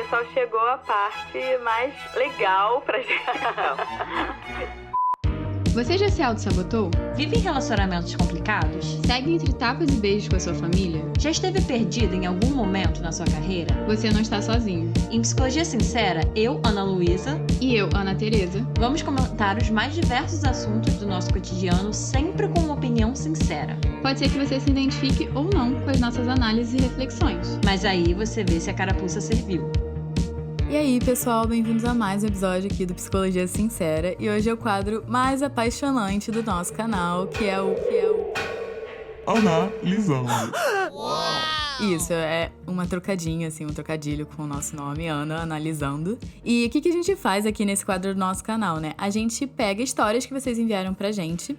pessoal, chegou a parte mais legal pra gente. Você já se auto-sabotou? Vive em relacionamentos complicados? Segue entre tapas e beijos com a sua família? Já esteve perdido em algum momento na sua carreira? Você não está sozinho. Em Psicologia Sincera, eu, Ana Luísa, e eu, Ana Tereza, vamos comentar os mais diversos assuntos do nosso cotidiano, sempre com uma opinião sincera. Pode ser que você se identifique ou não com as nossas análises e reflexões. Mas aí você vê se a carapuça serviu. E aí, pessoal, bem-vindos a mais um episódio aqui do Psicologia Sincera. E hoje é o quadro mais apaixonante do nosso canal, que é o... Analisando. Isso, é um trocadilho com o nosso nome, Ana, analisando. E o que a gente faz aqui nesse quadro do nosso canal, né? A gente pega histórias que vocês enviaram pra gente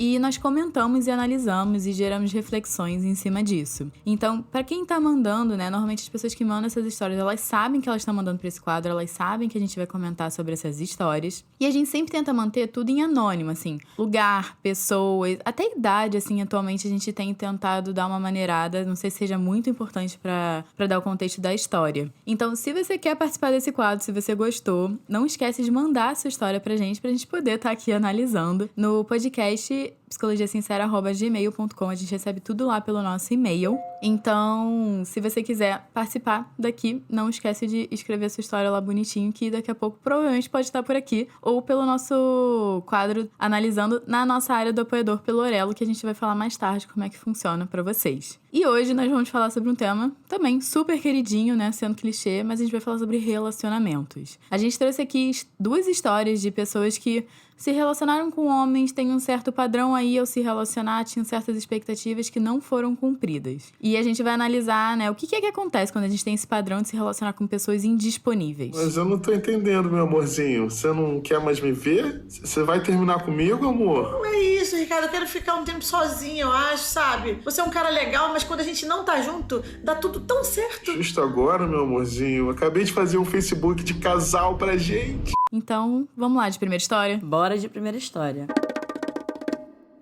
e nós comentamos e analisamos e geramos reflexões em cima disso. Então, pra quem tá mandando, né, normalmente as pessoas que mandam essas histórias, elas sabem que elas estão mandando pra esse quadro, elas sabem que a gente vai comentar sobre essas histórias. E a gente sempre tenta manter tudo em anônimo, assim, lugar, pessoas, até idade, assim, atualmente a gente tem tentado dar uma maneirada, não sei se seja muito importante pra dar o contexto da história. Então, se você quer participar desse quadro, se você gostou, não esquece de mandar a sua história pra gente poder estar aqui analisando no podcast psicologiasincera@gmail.com. A gente recebe tudo lá pelo nosso e-mail. Então, se você quiser participar daqui, não esquece de escrever a sua história lá bonitinho, que daqui a pouco provavelmente pode estar por aqui, ou pelo nosso quadro analisando na nossa área do apoiador pelo Orelo, que a gente vai falar mais tarde como é que funciona pra vocês. E hoje nós vamos falar sobre um tema também super queridinho, né, sendo clichê, mas a gente vai falar sobre relacionamentos. A gente trouxe aqui 2 histórias de pessoas que se relacionaram com homens, tem um certo padrão aí ao se relacionar, tinham certas expectativas que não foram cumpridas. E a gente vai analisar, né, o que é que acontece quando a gente tem esse padrão de se relacionar com pessoas indisponíveis. Mas eu não tô entendendo, meu amorzinho. Você não quer mais me ver? Você vai terminar comigo, amor? Não é isso, Ricardo. Eu quero ficar um tempo sozinha, eu acho, sabe? Você é um cara legal, mas quando a gente não tá junto, dá tudo tão certo. Justo agora, meu amorzinho. Eu acabei de fazer um Facebook de casal pra gente. Então, vamos lá de primeira história? Bora de primeira história.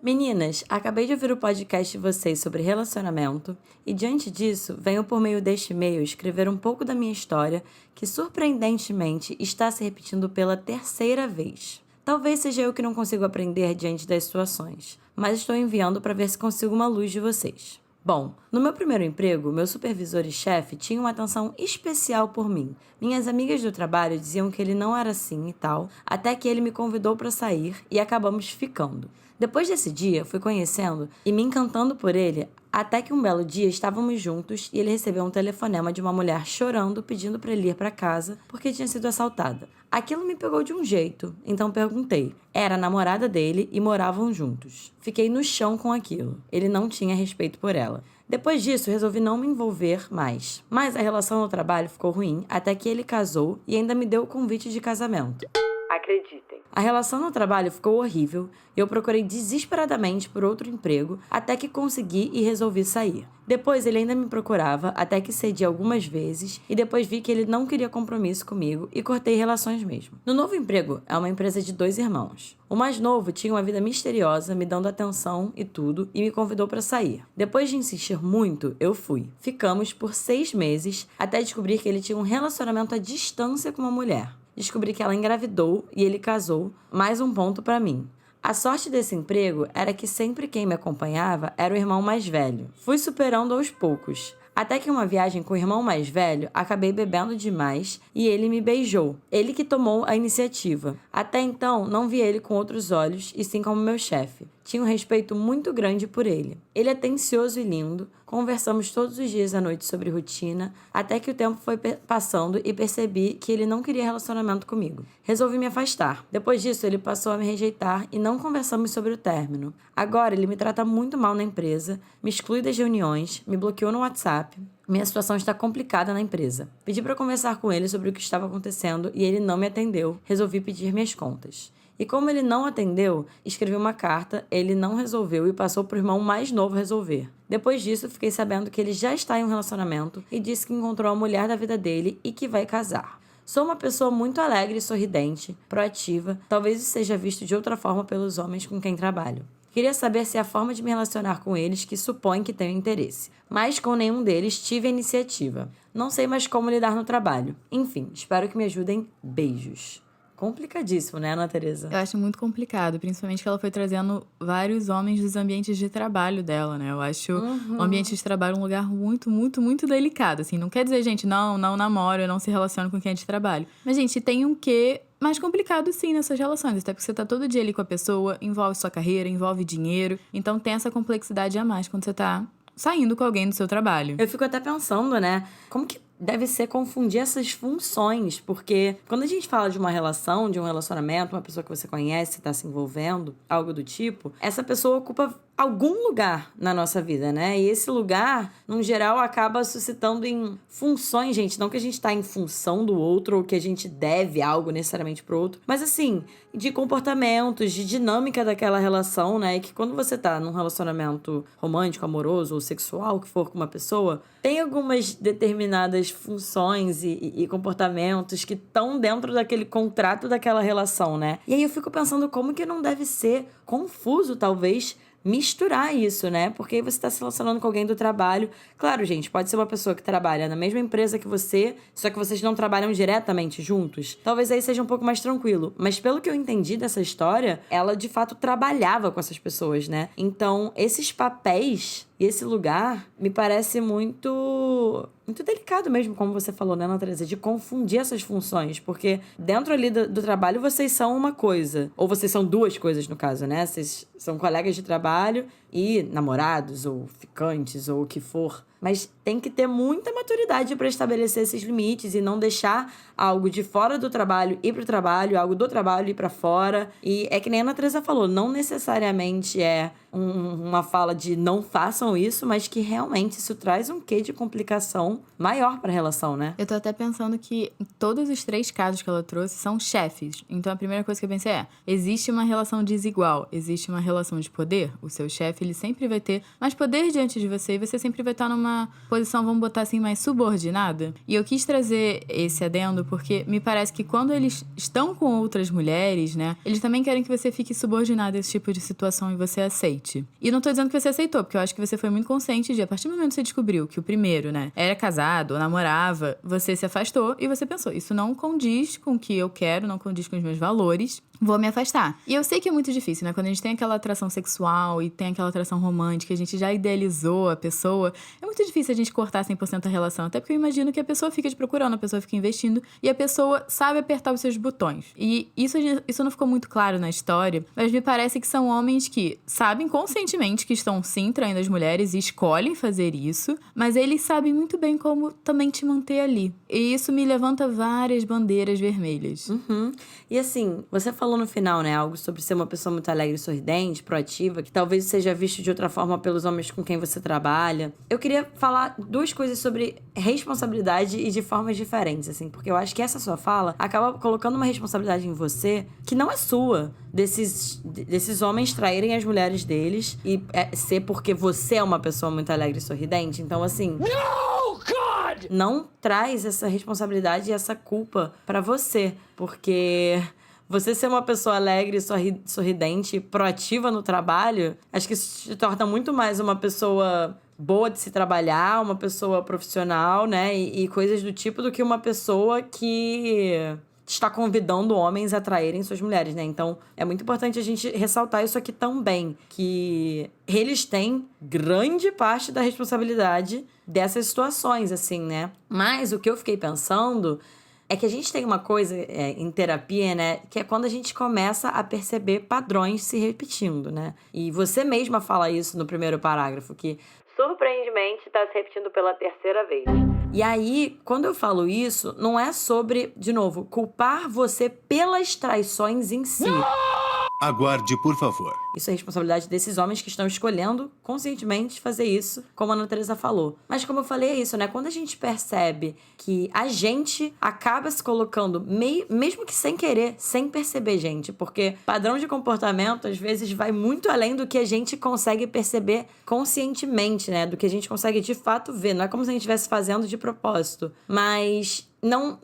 Meninas, acabei de ouvir o podcast de vocês sobre relacionamento e, diante disso, venho por meio deste e-mail escrever um pouco da minha história que, surpreendentemente, está se repetindo pela 3ª vez. Talvez seja eu que não consigo aprender diante das situações, mas estou enviando para ver se consigo uma luz de vocês. Bom, no meu primeiro emprego, meu supervisor e chefe tinham uma atenção especial por mim. Minhas amigas do trabalho diziam que ele não era assim e tal, até que ele me convidou para sair e acabamos ficando. Depois desse dia, fui conhecendo e me encantando por ele, até que um belo dia estávamos juntos e ele recebeu um telefonema de uma mulher chorando, pedindo para ele ir para casa porque tinha sido assaltada. Aquilo me pegou de um jeito, então perguntei. Era a namorada dele e moravam juntos. Fiquei no chão com aquilo. Ele não tinha respeito por ela. Depois disso, resolvi não me envolver mais. Mas a relação no trabalho ficou ruim, até que ele casou e ainda me deu o convite de casamento. Acreditem. A relação no trabalho ficou horrível e eu procurei desesperadamente por outro emprego até que consegui e resolvi sair. Depois ele ainda me procurava até que cedi algumas vezes e depois vi que ele não queria compromisso comigo e cortei relações mesmo. No novo emprego é uma empresa de 2 irmãos. O mais novo tinha uma vida misteriosa, me dando atenção e tudo e me convidou para sair. Depois de insistir muito, eu fui. Ficamos por 6 meses até descobrir que ele tinha um relacionamento à distância com uma mulher. Descobri que ela engravidou e ele casou, mais um ponto pra mim. A sorte desse emprego era que sempre quem me acompanhava era o irmão mais velho. Fui superando aos poucos. Até que em uma viagem com o irmão mais velho, acabei bebendo demais e ele me beijou. Ele que tomou a iniciativa. Até então, não vi ele com outros olhos e sim como meu chefe. Tinha um respeito muito grande por ele. Ele é atencioso e lindo. Conversamos todos os dias à noite sobre rotina, até que o tempo foi passando e percebi que ele não queria relacionamento comigo. Resolvi me afastar. Depois disso, ele passou a me rejeitar e não conversamos sobre o término. Agora, ele me trata muito mal na empresa, me exclui das reuniões, me bloqueou no WhatsApp. Minha situação está complicada na empresa. Pedi para conversar com ele sobre o que estava acontecendo e ele não me atendeu. Resolvi pedir minhas contas. E como ele não atendeu, escrevi uma carta, ele não resolveu e passou para o irmão mais novo resolver. Depois disso, fiquei sabendo que ele já está em um relacionamento e disse que encontrou a mulher da vida dele e que vai casar. Sou uma pessoa muito alegre e sorridente, proativa, talvez isso seja visto de outra forma pelos homens com quem trabalho. Queria saber se é a forma de me relacionar com eles que supõe que tenho interesse. Mas com nenhum deles tive a iniciativa. Não sei mais como lidar no trabalho. Enfim, espero que me ajudem. Beijos. Complicadíssimo, né, Ana Teresa? Eu acho muito complicado, principalmente que ela foi trazendo vários homens dos ambientes de trabalho dela, né? Eu acho o ambiente de trabalho um lugar muito, muito, muito delicado, assim. Não quer dizer, gente, não namoro, eu não se relaciono com quem é de trabalho. Mas, gente, tem um quê mais complicado, sim, nessas relações. Até porque você tá todo dia ali com a pessoa, envolve sua carreira, envolve dinheiro. Então, tem essa complexidade a mais quando você tá saindo com alguém do seu trabalho. Eu fico até pensando, né? Como que deve ser confundir essas funções, porque quando a gente fala de uma relação, de um relacionamento, uma pessoa que você conhece, tá se envolvendo, algo do tipo, essa pessoa ocupa algum lugar na nossa vida, né? E esse lugar, num geral, acaba suscitando em funções, gente. Não que a gente tá em função do outro ou que a gente deve algo necessariamente pro outro, mas assim, de comportamentos, de dinâmica daquela relação, né? E que quando você tá num relacionamento romântico, amoroso ou sexual, que for com uma pessoa, tem algumas determinadas funções e comportamentos que estão dentro daquele contrato daquela relação, né? E aí eu fico pensando como que não deve ser confuso, talvez, misturar isso, né? Porque você tá se relacionando com alguém do trabalho. Claro, gente, pode ser uma pessoa que trabalha na mesma empresa que você, só que vocês não trabalham diretamente juntos. Talvez aí seja um pouco mais tranquilo. Mas pelo que eu entendi dessa história, ela de fato trabalhava com essas pessoas, né? Então, esses papéis e esse lugar me parece muito delicado mesmo, como você falou, né, Ana Teresa? De confundir essas funções. Porque dentro ali do trabalho, vocês são uma coisa. Ou vocês são duas coisas, no caso, né? Vocês são colegas de trabalho e namorados, ou ficantes, ou o que for. Mas tem que ter muita maturidade para estabelecer esses limites e não deixar algo de fora do trabalho ir pro trabalho, algo do trabalho ir para fora. E é que nem a Ana Teresa falou, não necessariamente é uma fala de não façam isso, mas que realmente isso traz um quê de complicação maior para a relação, né? Eu tô até pensando que todos os 3 casos que ela trouxe são chefes. Então a primeira coisa que eu pensei é, existe uma relação desigual, existe uma relação de poder. O seu chefe, ele sempre vai ter mais poder diante de você e você sempre vai estar numa posição, vamos botar assim, mais subordinada. E eu quis trazer esse adendo porque me parece que quando eles estão com outras mulheres, né, eles também querem que você fique subordinado a esse tipo de situação e você aceite. E não tô dizendo que você aceitou, porque eu acho que você foi muito consciente de, a partir do momento que você descobriu que o primeiro, né, era casado ou namorava, você se afastou e você pensou, isso não condiz com o que eu quero, não condiz com os meus valores, vou me afastar. E eu sei que é muito difícil, né, quando a gente tem aquela atração sexual e tem aquela atração romântica, a gente já idealizou a pessoa, é muito difícil a gente cortar 100% a relação, até porque eu imagino que a pessoa fica te procurando, a pessoa fica investindo e a pessoa sabe apertar os seus botões. E isso não ficou muito claro na história, mas me parece que são homens que sabem conscientemente que estão sim traindo as mulheres e escolhem fazer isso, mas eles sabem muito bem como também te manter ali. E isso me levanta várias bandeiras vermelhas. E assim, você falou no final, né, algo sobre ser uma pessoa muito alegre, sorridente, proativa, que talvez seja visto de outra forma pelos homens com quem você trabalha. Eu queria falar 2 coisas sobre responsabilidade e de formas diferentes, assim, porque eu acho que essa sua fala acaba colocando uma responsabilidade em você que não é sua, desses homens traírem as mulheres deles e ser porque você é uma pessoa muito alegre e sorridente. Então, assim, não traz essa responsabilidade e essa culpa pra você, porque você ser uma pessoa alegre, sorridente, proativa no trabalho, acho que isso te torna muito mais uma pessoa boa de se trabalhar, uma pessoa profissional, né? E coisas do tipo, do que uma pessoa que está convidando homens a traírem suas mulheres, né? Então, é muito importante a gente ressaltar isso aqui também, que eles têm grande parte da responsabilidade dessas situações, assim, né? Mas o que eu fiquei pensando é que a gente tem uma coisa em terapia, né? Que é quando a gente começa a perceber padrões se repetindo, né? E você mesma fala isso no primeiro parágrafo, que surpreendentemente está se repetindo pela 3ª vez. E aí, quando eu falo isso, não é sobre, de novo, culpar você pelas traições em si. Aguarde, por favor. Isso é responsabilidade desses homens que estão escolhendo conscientemente fazer isso, como a Ana Teresa falou. Mas como eu falei, é isso, né? Quando a gente percebe que a gente acaba se colocando, mesmo que sem querer, sem perceber, gente, porque padrão de comportamento, às vezes, vai muito além do que a gente consegue perceber conscientemente, né? Do que a gente consegue, de fato, ver. Não é como se a gente estivesse fazendo de propósito. Mas não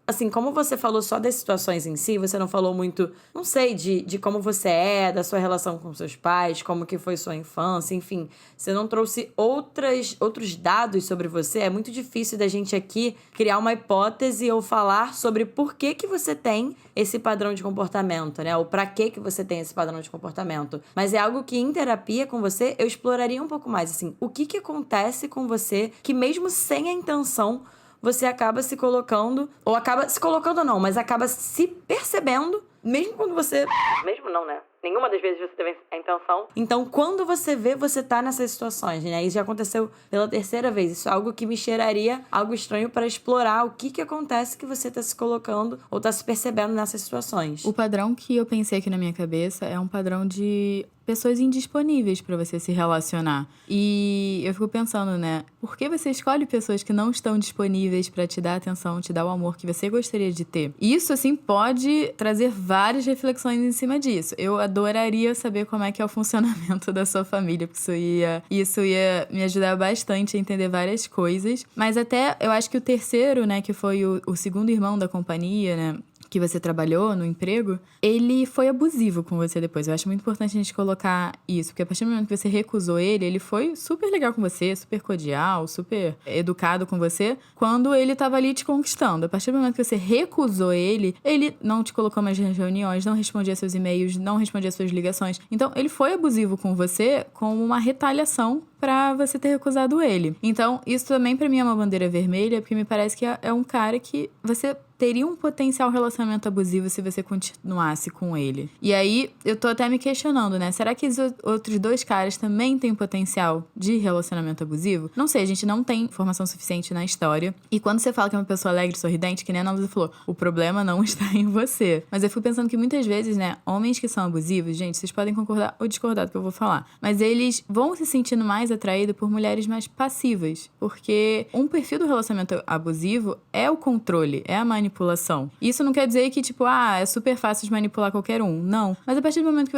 assim, como você falou só das situações em si, você não falou muito, não sei, de como você é, da sua relação com seus pais, como que foi sua infância, enfim. Você não trouxe outros dados sobre você. É muito difícil da gente aqui criar uma hipótese ou falar sobre por que você tem esse padrão de comportamento, né? Ou pra que você tem esse padrão de comportamento. Mas é algo que em terapia com você, eu exploraria um pouco mais, assim. O que acontece com você que mesmo sem a intenção você acaba se colocando, ou acaba se colocando não, mas acaba se percebendo, mesmo quando você... Mesmo não, né? Nenhuma das vezes você teve a intenção. Então, quando você vê, você tá nessas situações, né? Isso já aconteceu pela terceira vez. Isso é algo que me cheiraria algo estranho para explorar o que acontece que você tá se colocando ou tá se percebendo nessas situações. O padrão que eu pensei aqui na minha cabeça é um padrão de pessoas indisponíveis para você se relacionar. E eu fico pensando, né? Por que você escolhe pessoas que não estão disponíveis para te dar atenção, te dar o amor que você gostaria de ter? Isso, assim, pode trazer várias reflexões em cima disso. Eu adoraria saber como é que é o funcionamento da sua família, porque isso ia me ajudar bastante a entender várias coisas. Mas até, eu acho que o terceiro, né, que foi o segundo irmão da companhia, né, que você trabalhou no emprego, ele foi abusivo com você depois. Eu acho muito importante a gente colocar isso, porque a partir do momento que você recusou ele foi super legal com você, super cordial, super educado com você, quando ele tava ali te conquistando. A partir do momento que você recusou ele não te colocou mais nas reuniões, não respondia seus e-mails, não respondia suas ligações. Então, ele foi abusivo com você como uma retaliação pra você ter recusado ele. Então, isso também pra mim é uma bandeira vermelha, porque me parece que é um cara que você teria um potencial relacionamento abusivo se você continuasse com ele. E aí, eu tô até me questionando, né? Será que os outros dois caras também têm potencial de relacionamento abusivo? Não sei, a gente não tem informação suficiente na história. E quando você fala que é uma pessoa alegre e sorridente, que nem a Ana Luísa falou, o problema não está em você. Mas eu fico pensando que muitas vezes, né, homens que são abusivos, gente, vocês podem concordar ou discordar do que eu vou falar, mas eles vão se sentindo mais atraídos por mulheres mais passivas. Porque um perfil do relacionamento abusivo é o controle, é a manipulação. Isso não quer dizer que, tipo, é super fácil de manipular qualquer um. Não. Mas a partir do momento que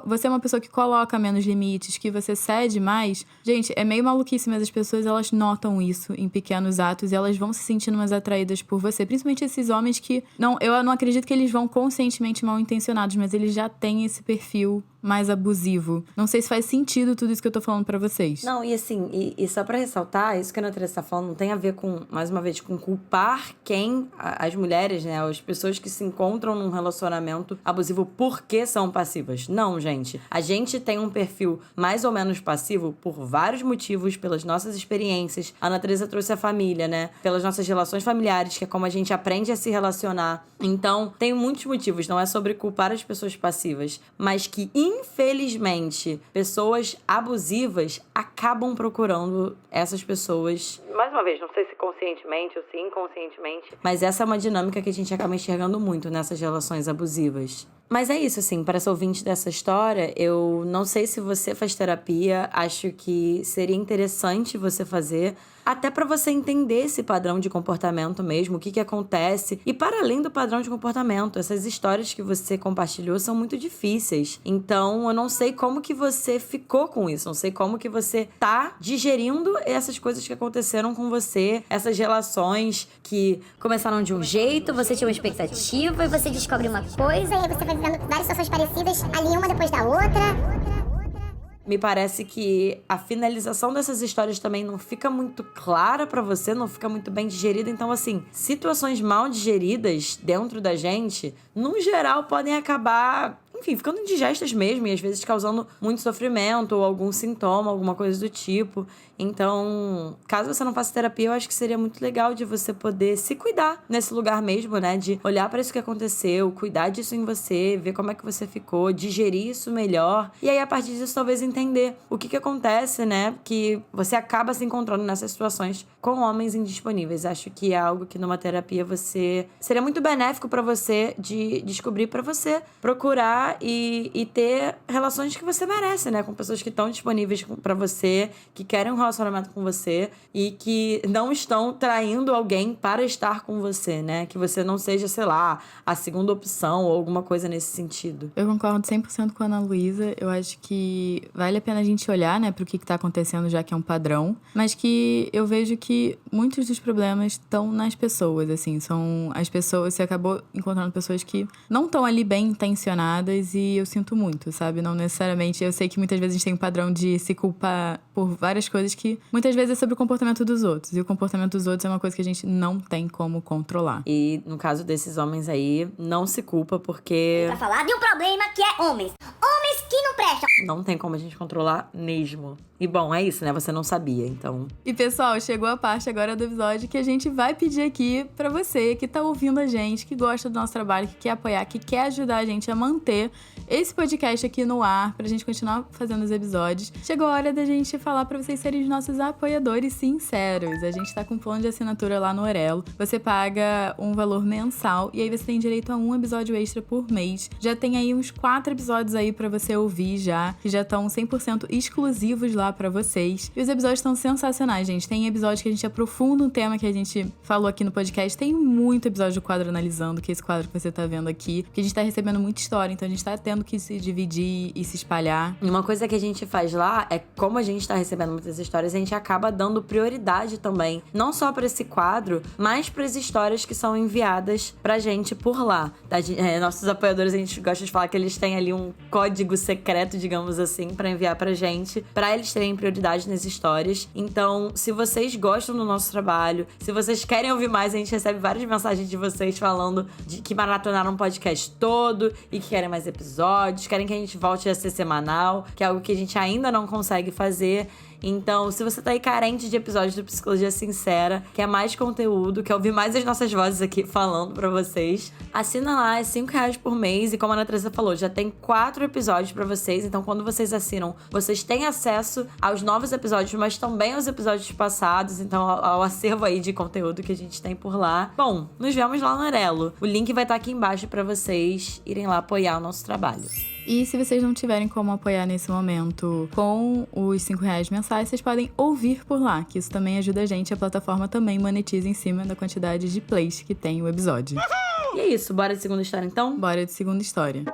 você é uma pessoa que coloca menos limites, que você cede mais, gente, é meio maluquice, mas as pessoas, elas notam isso em pequenos atos e elas vão se sentindo mais atraídas por você. Principalmente esses homens que... eu não acredito que eles vão conscientemente mal intencionados, mas eles já têm esse perfil mais abusivo. Não sei se faz sentido tudo isso que eu tô falando pra vocês. Não, e assim, e só pra ressaltar, isso que a Ana Teresa tá falando não tem a ver com, mais uma vez, com culpar as mulheres, né, as pessoas que se encontram num relacionamento abusivo porque são passivas. Não, gente. A gente tem um perfil mais ou menos passivo por vários motivos, pelas nossas experiências. A Ana Teresa trouxe a família, né, pelas nossas relações familiares, que é como a gente aprende a se relacionar. Então, tem muitos motivos, não é sobre culpar as pessoas passivas, mas que, infelizmente, pessoas abusivas acabam procurando essas pessoas. Mais uma vez, não sei se conscientemente ou se inconscientemente, mas essa é uma dinâmica que a gente acaba enxergando muito nessas relações abusivas. Mas é isso, assim, para essa ouvinte dessa história, eu não sei se você faz terapia, acho que seria interessante você fazer, até para você entender esse padrão de comportamento mesmo, o que acontece. E para além do padrão de comportamento, essas histórias que você compartilhou são muito difíceis. Então, eu não sei como que você ficou com isso, não sei como que você tá digerindo essas coisas que aconteceram com você, essas relações que começaram de um jeito, você tinha uma expectativa e você descobre uma coisa e aí você vai vivendo várias situações parecidas ali, uma depois da outra. Me parece que a finalização dessas histórias também não fica muito clara pra você, não fica muito bem digerida. Então, assim, situações mal digeridas dentro da gente, no geral, podem acabar, enfim, ficando indigestas mesmo e às vezes causando muito sofrimento ou algum sintoma, alguma coisa do tipo. Então, caso você não faça terapia, eu acho que seria muito legal de você poder se cuidar nesse lugar mesmo, né? De olhar pra isso que aconteceu, cuidar disso em você, ver como é que você ficou, digerir isso melhor. E aí, a partir disso, talvez entender o que acontece, né? Que você acaba se encontrando nessas situações com homens indisponíveis. Acho que é algo que numa terapia seria muito benéfico pra você de descobrir, pra você procurar lá e ter relações que você merece, né? Com pessoas que estão disponíveis pra você, que querem um relacionamento com você e que não estão traindo alguém para estar com você, né? Que você não seja, sei lá, a segunda opção ou alguma coisa nesse sentido. Eu concordo 100% com a Ana Luísa. Eu acho que vale a pena a gente olhar, né, pro que tá acontecendo, já que é um padrão. Mas que eu vejo que muitos dos problemas estão nas pessoas, assim. São as pessoas... Você acabou encontrando pessoas que não estão ali bem intencionadas e eu sinto muito, sabe? Não necessariamente... Eu sei que muitas vezes a gente tem um padrão de se culpar por várias coisas que muitas vezes é sobre o comportamento dos outros. E o comportamento dos outros é uma coisa que a gente não tem como controlar. E no caso desses homens aí, não se culpa porque... Pra falar de um problema que é homens. Homens que não prestam. Não tem como a gente controlar mesmo. E bom, é isso, né? Você não sabia, então... E pessoal, chegou a parte agora do episódio que a gente vai pedir aqui pra você que tá ouvindo a gente, que gosta do nosso trabalho, que quer apoiar, que quer ajudar a gente a manter esse podcast aqui no ar, pra gente continuar fazendo os episódios. Chegou a hora da gente falar pra vocês serem os nossos apoiadores sinceros. A gente tá com um plano de assinatura lá no Orelo. Você paga um valor mensal e aí você tem direito a um episódio extra por mês. Já tem aí uns 4 episódios aí pra você ouvir já, que já estão 100% exclusivos lá pra vocês. E os episódios estão sensacionais, gente. Tem episódios que a gente aprofunda um tema que a gente falou aqui no podcast. Tem muito episódio do quadro Analisando, que é esse quadro que você tá vendo aqui, porque a gente tá recebendo muita história, então a gente tá tendo que se dividir e se espalhar. E uma coisa que a gente faz lá é, como a gente tá recebendo muitas histórias, a gente acaba dando prioridade também, não só pra esse quadro, mas pras histórias que são enviadas pra gente por lá. Nossos apoiadores, a gente gosta de falar que eles têm ali um código secreto, digamos assim, pra enviar pra gente, pra eles terem prioridade nas histórias. Então, se vocês gostam do nosso trabalho, se vocês querem ouvir mais, a gente recebe várias mensagens de vocês falando de que maratonaram um podcast todo e que querem mais episódios, querem que a gente volte a ser semanal, que é algo que a gente ainda não consegue fazer. Então, se você tá aí carente de episódios do Psicologia Sincera, quer mais conteúdo, quer ouvir mais as nossas vozes aqui falando pra vocês, assina lá, é R$5 por mês. E como a Ana Teresa falou, já tem 4 episódios pra vocês. Então, quando vocês assinam, vocês têm acesso aos novos episódios, mas também aos episódios passados. Então, ao acervo aí de conteúdo que a gente tem por lá. Bom, nos vemos lá no Orelo. O link vai estar aqui embaixo pra vocês irem lá apoiar o nosso trabalho. E se vocês não tiverem como apoiar nesse momento com os R$5 mensais, vocês podem ouvir por lá, que isso também ajuda a gente. A plataforma também monetiza em cima da quantidade de plays que tem o episódio. E é isso, bora de segunda história então? Bora de segunda história.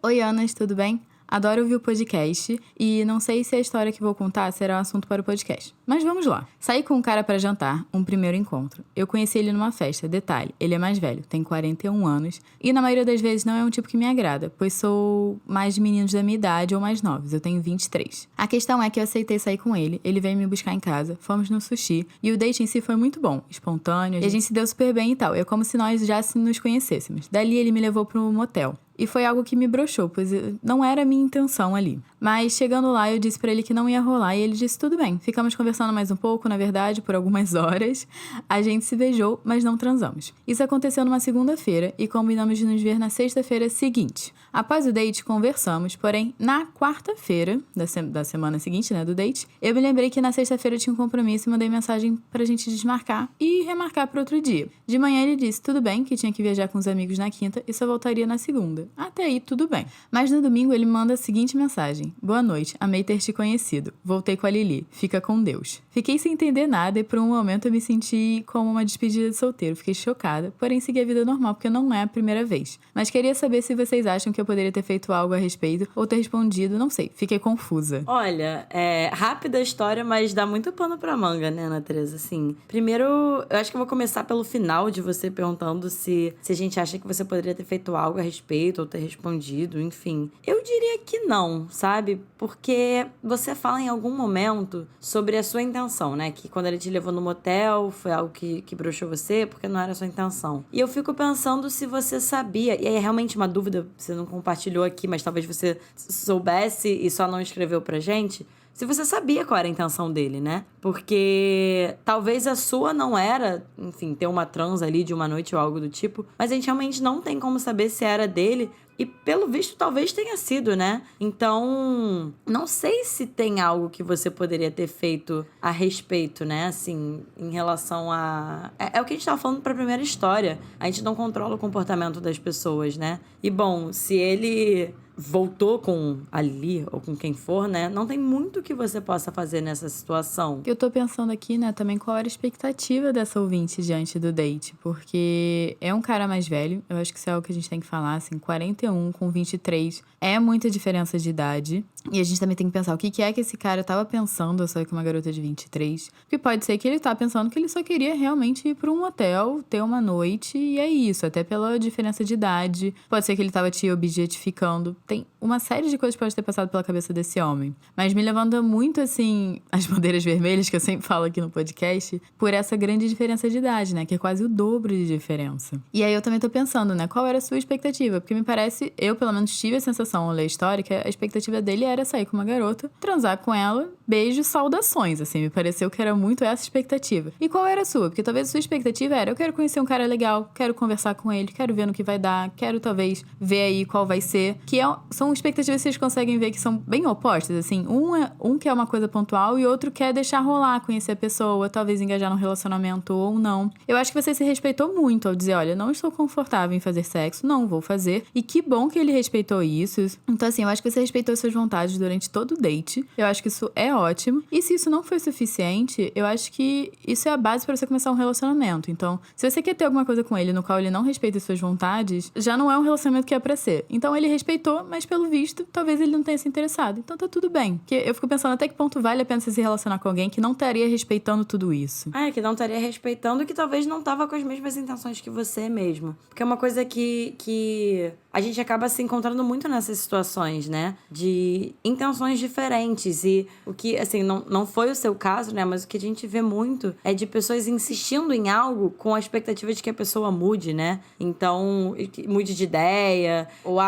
Oi, Anas, tudo bem? Adoro ouvir o podcast e não sei se a história que vou contar será um assunto para o podcast. Mas vamos lá. Saí com um cara para jantar, um primeiro encontro. Eu conheci ele numa festa, detalhe, ele é mais velho, tem 41 anos e na maioria das vezes não é um tipo que me agrada, pois sou mais de meninos da minha idade ou mais novos, eu tenho 23. A questão é que eu aceitei sair com ele, ele veio me buscar em casa, fomos no sushi e o date em si foi muito bom, espontâneo, e a gente se deu super bem e tal. É como se nós já nos conhecêssemos. Dali ele me levou para um motel. E foi algo que me broxou, pois não era a minha intenção ali. Mas chegando lá, eu disse pra ele que não ia rolar e ele disse tudo bem. Ficamos conversando mais um pouco, na verdade, por algumas horas. A gente se beijou, mas não transamos. Isso aconteceu numa segunda-feira e combinamos de nos ver na sexta-feira seguinte. Após o date, conversamos, porém, na quarta-feira da semana seguinte, né, do date, eu me lembrei que na sexta-feira eu tinha um compromisso e mandei mensagem pra gente desmarcar e remarcar para outro dia. De manhã ele disse tudo bem, que tinha que viajar com os amigos na quinta e só voltaria na segunda. Até aí, tudo bem. Mas no domingo ele manda a seguinte mensagem. Boa noite, amei ter te conhecido. Voltei com a Lili. Fica com Deus. Fiquei sem entender nada e por um momento eu me senti como uma despedida de solteiro. Fiquei chocada, porém segui a vida normal porque não é a primeira vez. Mas queria saber se vocês acham que eu poderia ter feito algo a respeito ou ter respondido, não sei. Fiquei confusa. Olha, rápida a história, mas dá muito pano pra manga, né, Ana Teresa? Assim, primeiro, eu acho que eu vou começar pelo final de você perguntando se a gente acha que você poderia ter feito algo a respeito ou ter respondido, enfim. Eu diria que não, sabe? Porque você fala em algum momento sobre a sua intenção, né? Que quando ele te levou no motel, foi algo que broxou você, porque não era a sua intenção. E eu fico pensando se você sabia, e aí é realmente uma dúvida, você não compartilhou aqui, mas talvez você soubesse e só não escreveu pra gente, se você sabia qual era a intenção dele, né? Porque talvez a sua não era, enfim, ter uma trans ali de uma noite ou algo do tipo, mas a gente realmente não tem como saber se era dele E pelo visto, talvez tenha sido, né? Então, não sei se tem algo que você poderia ter feito a respeito, né? Assim, em relação a... É o que a gente tava falando pra primeira história. A gente não controla o comportamento das pessoas, né? E, bom, se ele voltou com a Lili ou com quem for, né? Não tem muito que você possa fazer nessa situação. Eu tô pensando aqui, né, também qual era a expectativa dessa ouvinte diante do date, porque é um cara mais velho, eu acho que isso é algo que a gente tem que falar, assim, 41 com 23 é muita diferença de idade, e a gente também tem que pensar o que é que esse cara tava pensando, só que uma garota de 23, porque pode ser que ele tá pensando que ele só queria realmente ir pra um hotel, ter uma noite, e é isso, até pela diferença de idade, pode ser que ele tava te objetificando, tem uma série de coisas que pode ter passado pela cabeça desse homem. Mas me levanta muito, assim, as bandeiras vermelhas, que eu sempre falo aqui no podcast, por essa grande diferença de idade, né? Que é quase o dobro de diferença. E aí eu também tô pensando, né? Qual era a sua expectativa? Porque me parece, eu pelo menos tive a sensação ao ler a história, que a expectativa dele era sair com uma garota, transar com ela, beijo, saudações, assim. Me pareceu que era muito essa expectativa. E qual era a sua? Porque talvez a sua expectativa era, eu quero conhecer um cara legal, quero conversar com ele, quero ver no que vai dar, quero talvez ver aí qual vai ser. Que são expectativas que vocês conseguem ver que são bem opostas, assim. Um quer uma coisa pontual e outro quer deixar rolar, conhecer a pessoa, talvez engajar num relacionamento ou não. Eu acho que você se respeitou muito ao dizer, olha, não estou confortável em fazer sexo, não vou fazer. E que bom que ele respeitou isso. Então, assim, eu acho que você respeitou suas vontades durante todo o date. Eu acho que isso é ótimo. E se isso não foi suficiente, eu acho que isso é a base para você começar um relacionamento. Então, se você quer ter alguma coisa com ele no qual ele não respeita suas vontades, já não é um relacionamento que é pra ser. Então, ele respeitou, mas pelo visto, talvez ele não tenha se interessado. Então tá tudo bem. Porque eu fico pensando até que ponto vale a pena você se relacionar com alguém que não estaria respeitando tudo isso. Que não estaria respeitando e que talvez não tava com as mesmas intenções que você mesmo. Porque é uma coisa que a gente acaba se encontrando muito nessas situações, né? De intenções diferentes. E o que, assim, não foi o seu caso, né? Mas o que a gente vê muito é de pessoas insistindo em algo com a expectativa de que a pessoa mude, né? Então, mude de ideia. Ou,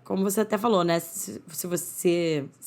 como você até falou, né? Se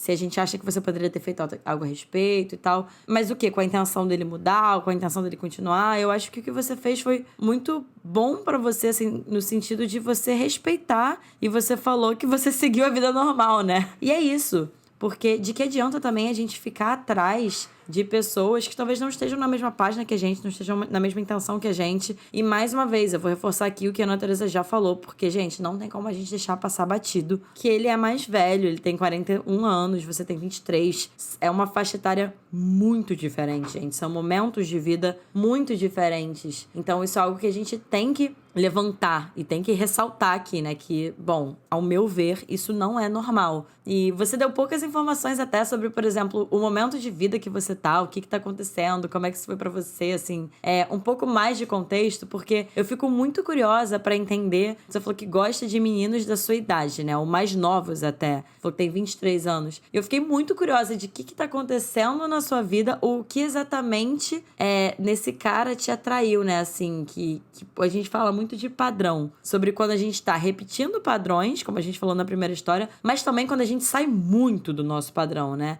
a gente acha que você poderia ter feito algo a respeito e tal. Mas o quê? Com a intenção dele mudar, ou com a intenção dele continuar? Eu acho que o que você fez foi muito bom pra você, assim, no sentido de você respeitar. E você falou que você seguiu a vida normal, né? E é isso. Porque de que adianta também a gente ficar atrás de pessoas que talvez não estejam na mesma página que a gente, não estejam na mesma intenção que a gente. E mais uma vez, eu vou reforçar aqui o que a Ana Teresa já falou, porque, gente, não tem como a gente deixar passar batido que ele é mais velho, ele tem 41 anos, você tem 23. É uma faixa etária muito diferente, gente. São momentos de vida muito diferentes. Então, isso é algo que a gente tem que levantar e tem que ressaltar aqui, né? Que, bom, ao meu ver, isso não é normal. E você deu poucas informações até sobre, por exemplo, o momento de vida que você tá, o que tá acontecendo, como é que isso foi pra você, assim. Um pouco mais de contexto, porque eu fico muito curiosa pra entender. Você falou que gosta de meninos da sua idade, né? Ou mais novos até. Falou que tem 23 anos. Eu fiquei muito curiosa de o que tá acontecendo na sua vida, ou o que exatamente nesse cara te atraiu, né? Assim, que a gente fala muito de padrão. Sobre quando a gente tá repetindo padrões, como a gente falou na primeira história, mas também quando a gente sai muito do nosso padrão, né?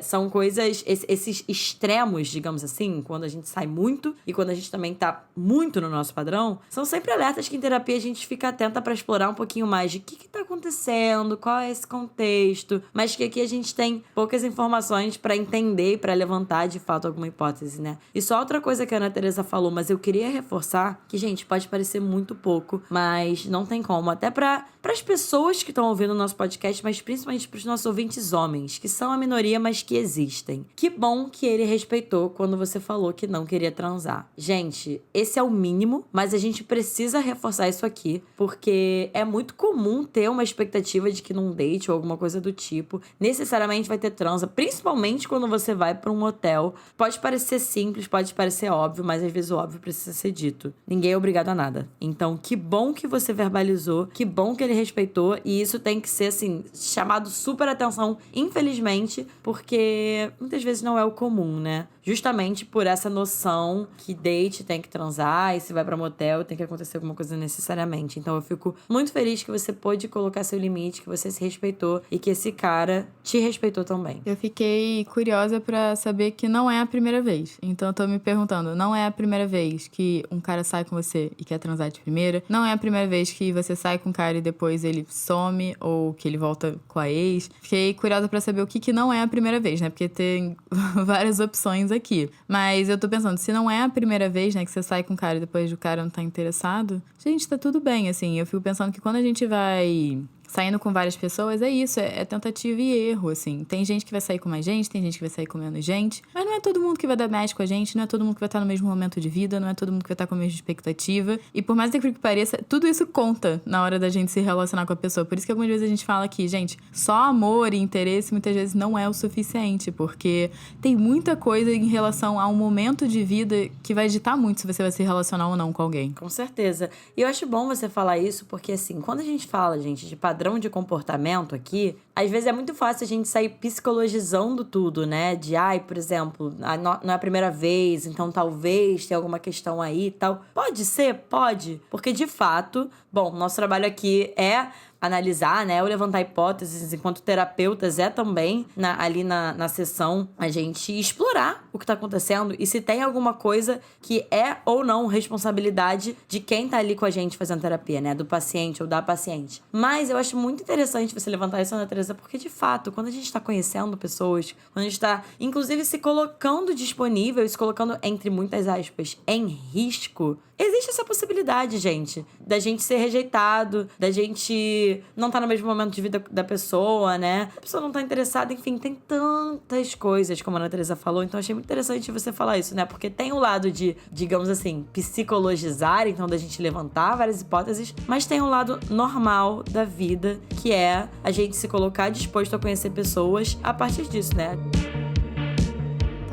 São coisas, esses extremos, digamos assim, quando a gente sai muito e quando a gente também tá muito no nosso padrão, são sempre alertas que em terapia a gente fica atenta pra explorar um pouquinho mais de o que tá acontecendo, qual é esse contexto, mas que aqui a gente tem poucas informações pra entender e pra levantar de fato alguma hipótese, né? E só outra coisa que a Ana Teresa falou, mas eu queria reforçar, que, gente, pode parecer muito pouco, mas não tem como. Até para as pessoas que estão ouvindo o nosso podcast, mas principalmente para os nossos ouvintes homens, que são a minoria, mas que existem. Que bom que ele respeitou quando você falou que não queria transar. Gente, esse é o mínimo, mas a gente precisa reforçar isso aqui, porque é muito comum ter uma expectativa de que num date ou alguma coisa do tipo, necessariamente vai ter transa, principalmente quando você vai para um hotel. Pode parecer simples, pode parecer óbvio, mas às vezes o óbvio precisa ser dito. Ninguém é obrigado a nada. Então, que bom que você verbalizou, que bom que ele respeitou, e isso tem que ser, assim, chamado super atenção, infelizmente, porque muitas vezes não é o comum, né? justamente por essa noção que date tem que transar e se vai pra motel tem que acontecer alguma coisa necessariamente. Então eu fico muito feliz que você pôde colocar seu limite, que você se respeitou e que esse cara te respeitou também. Eu fiquei curiosa pra saber que não é a primeira vez. Então eu tô me perguntando, não é a primeira vez que um cara sai com você e quer transar de primeira? Não é a primeira vez que você sai com um cara e depois ele some ou que ele volta com a ex? Fiquei curiosa pra saber o que não é a primeira vez, né? Porque tem várias opções aqui. Mas eu tô pensando, se não é a primeira vez, né, que você sai com um cara e depois o cara não tá interessado, gente, tá tudo bem, assim. Eu fico pensando que quando a gente vai saindo com várias pessoas, é isso, é tentativa e erro, assim. Tem gente que vai sair com mais gente, tem gente que vai sair com menos gente, mas não é todo mundo que vai dar match com a gente, não é todo mundo que vai estar no mesmo momento de vida, não é todo mundo que vai estar com a mesma expectativa. E por mais que pareça, tudo isso conta na hora da gente se relacionar com a pessoa. Por isso que algumas vezes a gente fala que, gente, só amor e interesse muitas vezes não é o suficiente, porque tem muita coisa em relação a um momento de vida que vai ditar muito se você vai se relacionar ou não com alguém. Com certeza. E eu acho bom você falar isso, porque assim, quando a gente fala, gente, de padrão de comportamento aqui, às vezes é muito fácil a gente sair psicologizando tudo, né? De, por exemplo, não é a primeira vez, então talvez tenha alguma questão aí e tal. Pode ser? Pode. Porque, de fato, bom, nosso trabalho aqui é analisar, né, ou levantar hipóteses, enquanto terapeutas também, ali na sessão, a gente explorar o que tá acontecendo e se tem alguma coisa que é ou não responsabilidade de quem tá ali com a gente fazendo terapia, né, do paciente ou da paciente. Mas eu acho muito interessante você levantar isso, Ana Teresa, porque de fato, quando a gente tá conhecendo pessoas, quando a gente tá, inclusive, se colocando disponível, se colocando, entre muitas aspas, em risco, existe essa possibilidade, gente, da gente ser rejeitado, da gente não tá no mesmo momento de vida da pessoa, né? A pessoa não tá interessada, enfim, tem tantas coisas, como a Ana Teresa falou, então achei muito interessante você falar isso, né? Porque tem o lado de, digamos assim, psicologizar, então da gente levantar várias hipóteses, mas tem o lado normal da vida, que é a gente se colocar disposto a conhecer pessoas a partir disso, né?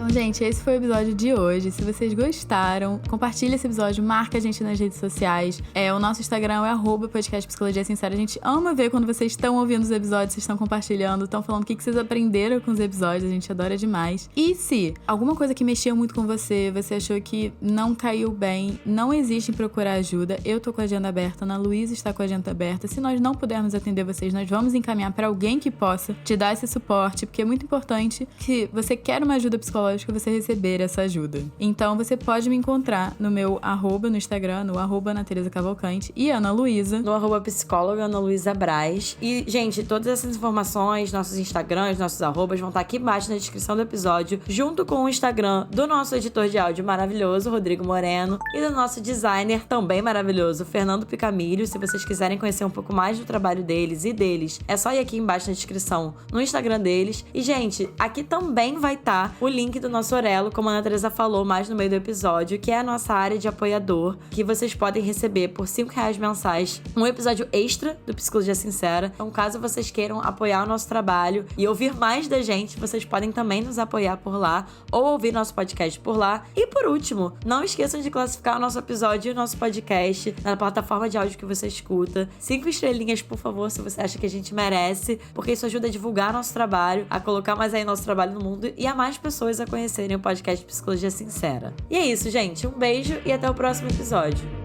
Então, gente, esse foi o episódio de hoje. Se vocês gostaram, compartilha esse episódio, marca a gente nas redes sociais. O nosso Instagram é @podcastpsicologiasincera. A gente ama ver quando vocês estão ouvindo os episódios, vocês estão compartilhando, estão falando o que vocês aprenderam com os episódios. A gente adora demais. E se alguma coisa que mexeu muito com você, você achou que não caiu bem, não existe em procurar ajuda, eu tô com a agenda aberta, Ana Luísa está com a agenda aberta. Se nós não pudermos atender vocês, nós vamos encaminhar para alguém que possa te dar esse suporte, porque é muito importante que você quer uma ajuda psicológica, você receber essa ajuda. Então você pode me encontrar no meu @ no Instagram, no @Ana Teresa Cavalcante, e Ana Luísa no @psicóloga Ana Luísa Braz. E, gente, todas essas informações, nossos Instagrams, nossos arrobas vão estar aqui embaixo na descrição do episódio, junto com o Instagram do nosso editor de áudio maravilhoso, Rodrigo Moreno, e do nosso designer também maravilhoso, Fernando Picamilho. Se vocês quiserem conhecer um pouco mais do trabalho deles e deles, é só ir aqui embaixo na descrição, no Instagram deles. E, gente, aqui também vai estar o link do nosso Orelo, como a Ana Teresa falou mais no meio do episódio, que é a nossa área de apoiador, que vocês podem receber por R$5 mensais um episódio extra do Psicologia Sincera. Então, caso vocês queiram apoiar o nosso trabalho e ouvir mais da gente, vocês podem também nos apoiar por lá ou ouvir nosso podcast por lá. E por último, não esqueçam de classificar o nosso episódio e o nosso podcast na plataforma de áudio que você escuta. 5 estrelinhas, por favor, se você acha que a gente merece, porque isso ajuda a divulgar nosso trabalho, a colocar mais aí nosso trabalho no mundo e a mais pessoas a conhecerem o podcast Psicologia Sincera. E é isso, gente. Um beijo e até o próximo episódio.